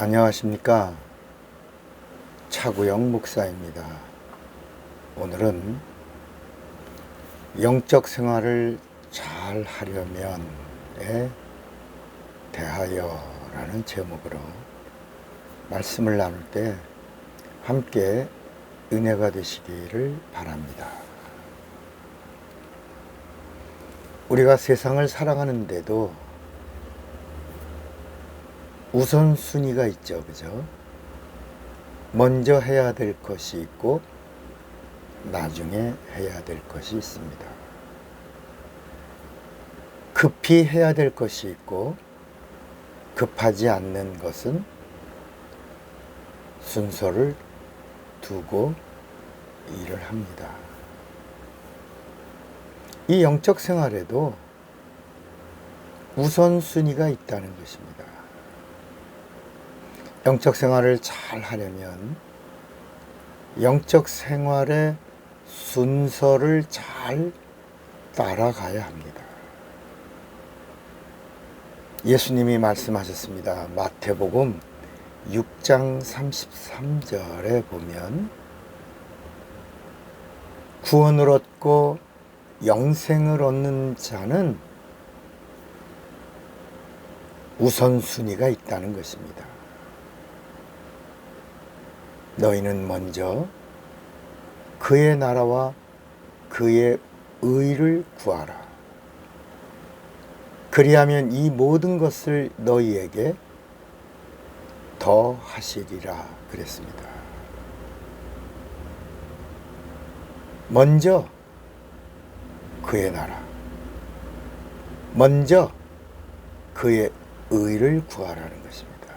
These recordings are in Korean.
안녕하십니까. 차구영 목사입니다. 오늘은 영적 생활을 잘 하려면에 대하여 라는 제목으로 말씀을 나눌 때 함께 은혜가 되시기를 바랍니다. 우리가 세상을 살아가는데도 우선순위가 있죠. 그죠? 먼저 해야 될 것이 있고 나중에 해야 될 것이 있습니다. 급히 해야 될 것이 있고 급하지 않는 것은 순서를 두고 일을 합니다. 이 영적 생활에도 우선순위가 있다는 것입니다. 영적 생활을 잘 하려면 영적 생활의 순서를 잘 따라가야 합니다. 예수님이 말씀하셨습니다. 마태복음 6장 33절에 보면 구원을 얻고 영생을 얻는 자는 우선순위가 있다는 것입니다. 너희는 먼저 그의 나라와 그의 의를 구하라. 그리하면 이 모든 것을 너희에게 더 하시리라 그랬습니다. 먼저 그의 나라, 먼저 그의 의를 구하라는 것입니다.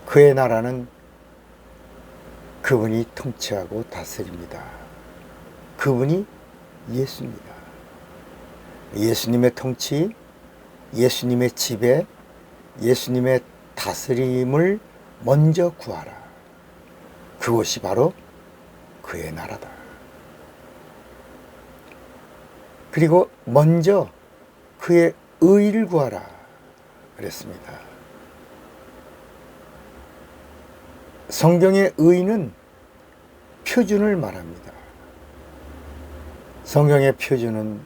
그의 나라는 그분이 통치하고 다스립니다. 그분이 예수입니다. 예수님의 통치, 예수님의 지배, 예수님의 다스림을 먼저 구하라. 그것이 바로 그의 나라다. 그리고 먼저 그의 의를 구하라 그랬습니다. 성경의 의는 표준을 말합니다. 성경의 표준은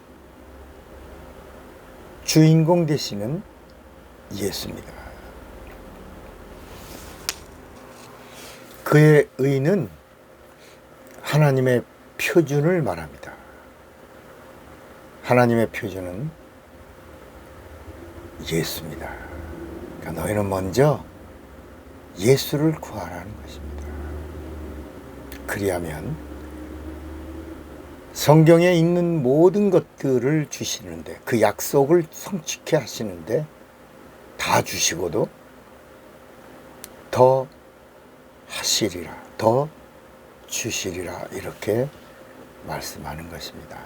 주인공 되시는 예수입니다. 그의 의는 하나님의 표준을 말합니다. 하나님의 표준은 예수입니다. 그러니까 너희는 먼저 예수를 구하라는 것입니다. 그리하면 성경에 있는 모든 것들을 주시는데, 그 약속을 성취케 하시는데 다 주시고도 더 하시리라, 더 주시리라 이렇게 말씀하는 것입니다.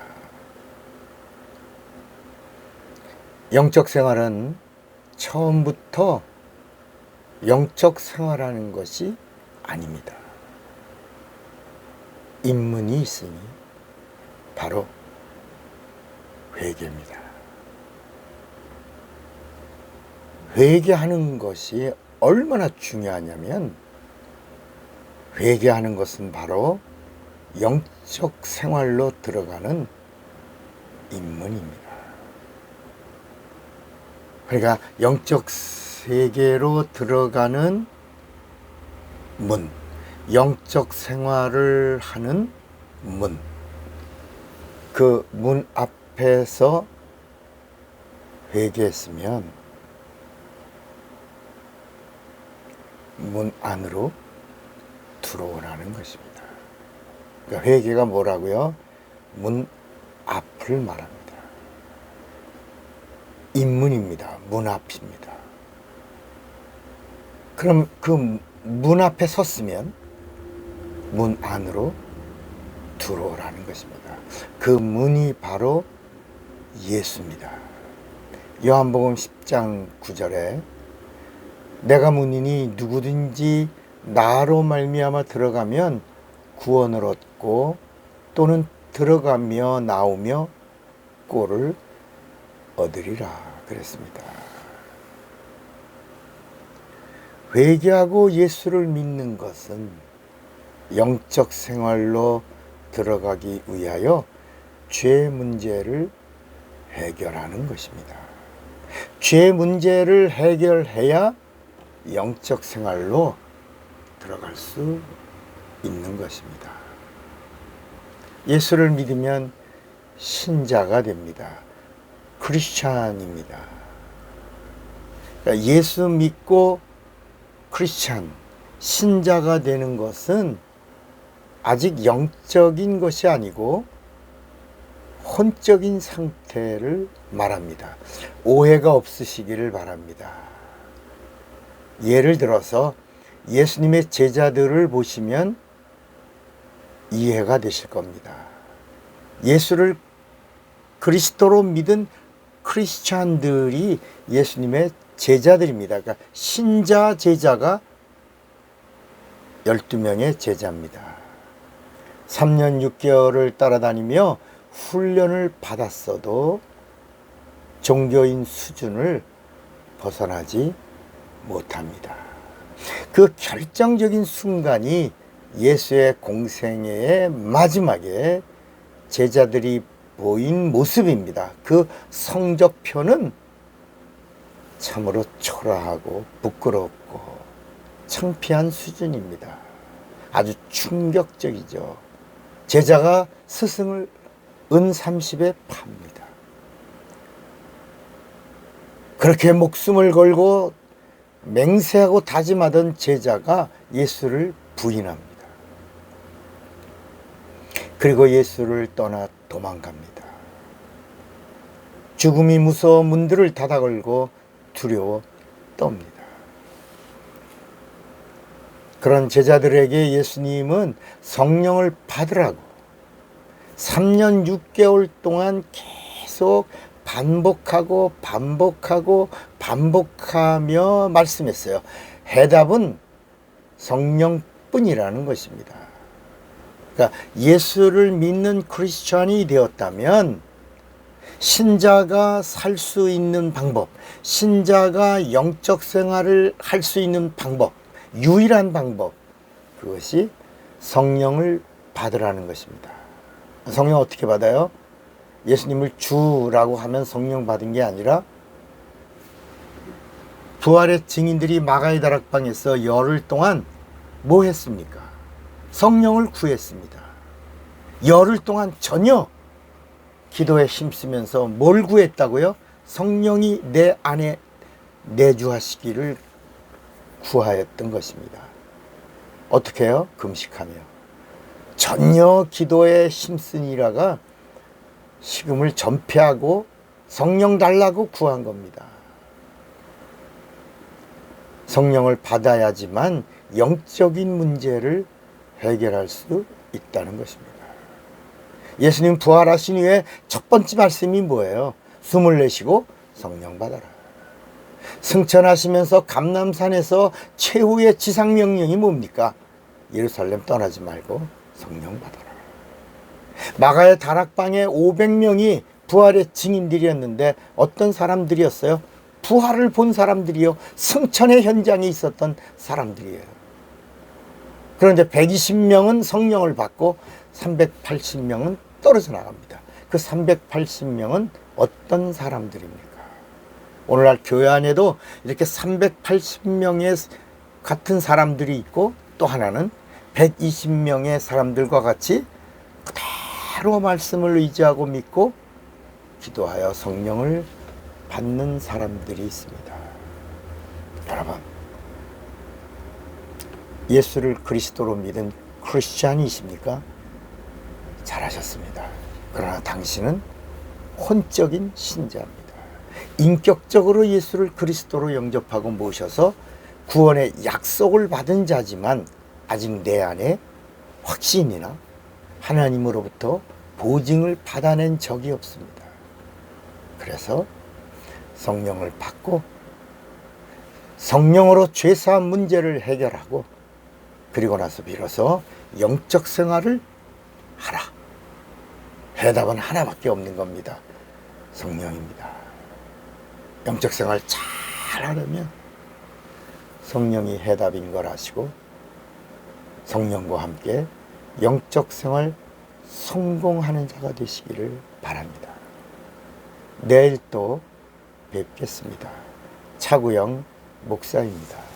영적 생활은 처음부터 영적 생활하는 것이 아닙니다. 입문이 있으니 바로 회개입니다. 회개하는 것이 얼마나 중요하냐면, 회개하는 것은 바로 영적 생활로 들어가는 입문입니다. 그러니까 영적 세계로 들어가는 문, 영적 생활을 하는 문, 그 문 앞에서 회개했으면 문 안으로 들어오라는 것입니다. 그러니까 회개가 뭐라고요? 문 앞을 말합니다. 입문입니다. 문 앞입니다. 그럼 그 문 앞에 섰으면 문 안으로 들어오라는 것입니다. 그 문이 바로 예수입니다. 요한복음 10장 9절에 내가 문이니 누구든지 나로 말미암아 들어가면 구원을 얻고 또는 들어가며 나오며 꼴을 얻으리라 그랬습니다. 회개하고 예수를 믿는 것은 영적 생활로 들어가기 위하여 죄 문제를 해결하는 것입니다. 죄 문제를 해결해야 영적 생활로 들어갈 수 있는 것입니다. 예수를 믿으면 신자가 됩니다. 크리스찬입니다. 그러니까 예수 믿고 크리스찬, 신자가 되는 것은 아직 영적인 것이 아니고 혼적인 상태를 말합니다. 오해가 없으시기를 바랍니다. 예를 들어서 예수님의 제자들을 보시면 이해가 되실 겁니다. 예수를 그리스도로 믿은 크리스찬들이 예수님의 제자들입니다. 그러니까 신자 제자가 12명의 제자입니다. 3년 6개월을 따라다니며 훈련을 받았어도 종교인 수준을 벗어나지 못합니다. 그 결정적인 순간이 예수의 공생애의 마지막에 제자들이 보인 모습입니다. 그 성적표는 참으로 초라하고 부끄럽고 창피한 수준입니다. 아주 충격적이죠. 제자가 스승을 은 30에 팝니다. 그렇게 목숨을 걸고 맹세하고 다짐하던 제자가 예수를 부인합니다. 그리고 예수를 떠나 도망갑니다. 죽음이 무서워 문들을 닫아 걸고 두려워 떱니다. 그런 제자들에게 예수님은 성령을 받으라고 3년 6개월 동안 계속 반복하며 말씀했어요. 해답은 성령뿐이라는 것입니다. 그러니까 예수를 믿는 크리스찬이 되었다면 신자가 살 수 있는 방법, 신자가 영적 생활을 할 수 있는 방법, 유일한 방법, 그것이 성령을 받으라는 것입니다. 성령 어떻게 받아요? 예수님을 주라고 하면 성령 받은 게 아니라 부활의 증인들이 마가의 다락방에서 열흘 동안 뭐 했습니까? 성령을 구했습니다. 열흘 동안 전혀 기도에 힘쓰면서 뭘 구했다고요? 성령이 내 안에 내주하시기를 구하였던 것입니다. 어떻게 해요? 금식하며. 전혀 기도에 힘쓰니라가 식음을 전폐하고 성령 달라고 구한 겁니다. 성령을 받아야지만 영적인 문제를 해결할 수 있다는 것입니다. 예수님 부활하신 후에 첫 번째 말씀이 뭐예요? 숨을 내쉬고 성령 받아라. 승천하시면서 감람산에서 최후의 지상명령이 뭡니까? 예루살렘 떠나지 말고 성령 받아라. 마가의 다락방에 500명이 부활의 증인들이었는데 어떤 사람들이었어요? 부활을 본 사람들이요. 승천의 현장에 있었던 사람들이에요. 그런데 120명은 성령을 받고 380명은 떨어져 나갑니다. 그 380명은 어떤 사람들입니까? 오늘날 교회 안에도 이렇게 380명의 같은 사람들이 있고 또 하나는 120명의 사람들과 같이 그대로 말씀을 의지하고 믿고 기도하여 성령을 받는 사람들이 있습니다. 여러분, 예수를 그리스도로 믿은 크리스찬이십니까? 잘하셨습니다. 그러나 당신은 혼적인 신자입니다. 인격적으로 예수를 그리스도로 영접하고 모셔서 구원의 약속을 받은 자지만 아직 내 안에 확신이나 하나님으로부터 보증을 받아낸 적이 없습니다. 그래서 성령을 받고 성령으로 죄사한 문제를 해결하고 그리고 나서 비로소 영적 생활을 하라. 해답은 하나밖에 없는 겁니다. 성령입니다. 영적 생활 잘 하려면 성령이 해답인 걸 아시고 성령과 함께 영적 생활 성공하는 자가 되시기를 바랍니다. 내일 또 뵙겠습니다. 차구영 목사입니다.